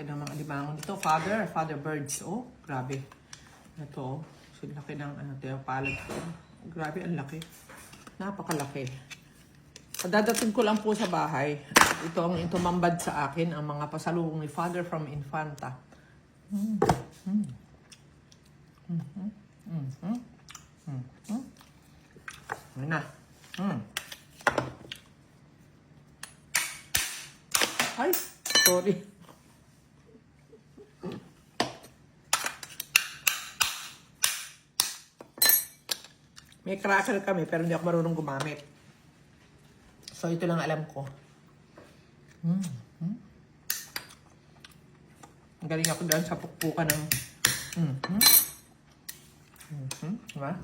laki ng mga limangon dito. Father birds. Oh, grabe. Ito, oh. Laki ng palad ko. Grabe, ang laki. Napakalaki. Dadating ko lang po sa bahay. Ito ang tumambad sa akin, ang mga pasalubong ni Father from Infanta. Ayan na. Ay, sorry. May cracker kami pero hindi ako marunong gumamit. So, ito lang alam ko. Galing ako dyan sa pukpukan ng... Diba?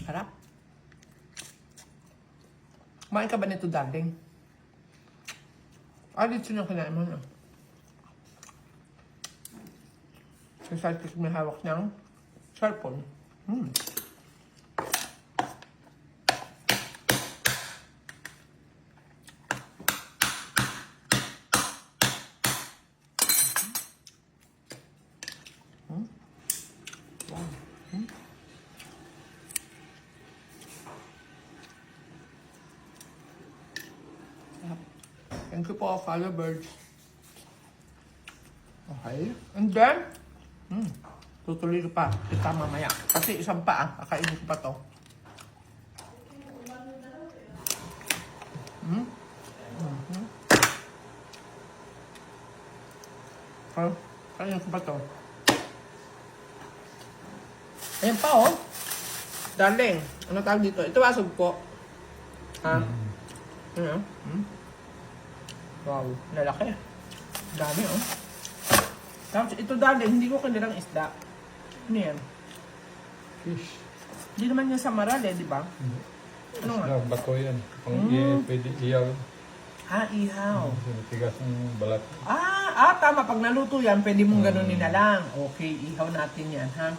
Harap. Kumain ka ba nito, darling? Dito na kinain mo na. Kasi may hawak niyang cellphone. Thank you po, follow birds. Okay. And then, tutuloy ko pa. Kita mamaya. Kasi isang pa, kakainin ko pa to. Kakainin ko pa to. Ayan pa, oh. Darling, ano tawag dito? Ito asog po. Ha? Ano? Wow, lalaki. Dami, oh. Tapos ito, darling, hindi ko kanilang isda. Ano yan? Fish. Hindi naman yan sa maral, di ba? Ano nga? Bato yan. Kung pwede iyaw. Ihaw. Tigas ng balat. Tama. Pag naluto yan, pwede mong ganunin na lang. Okay, ihaw natin yan, ha?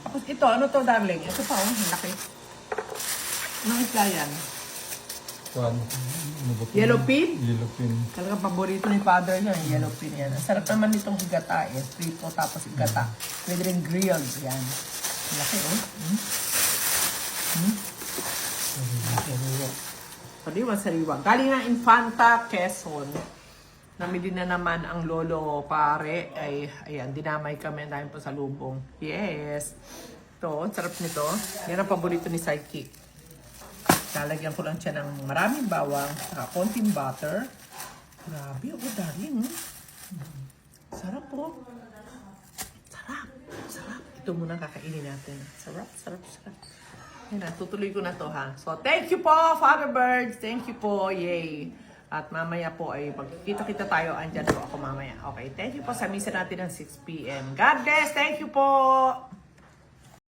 Tapos ito, ano to, darling? Ito pa, oh, laki. Anong isda yan? Yellowfin? Yellowfin. Talaga paborito ni Father niya, yung yellowfin yan. Ang sarap naman nitong higata eh. Prito tapos higata. Pwede rin grilled. Yan. Laki, oh. Sariwa. Galing na Infanta, Quezon. Namili na naman ang lolo pare. Ay, ayan, dinamay kami dahil po sa lubong. Yes. Ito, sarap nito. Yan ang paborito ni Sidekick. Lalagyan ko lang siya ng maraming bawang, saka konting butter. Grabe, darling. Sarap po. Sarap. Ito muna kakainin natin. Sarap. Yan na, tutuloy ko na to, ha. So, thank you po, Father Birds. Thank you po, yay. At mamaya po ay magkikita-kita tayo. Andyan po ako mamaya. Okay, thank you po sa misa natin ng 6 p.m. God bless. Thank you po.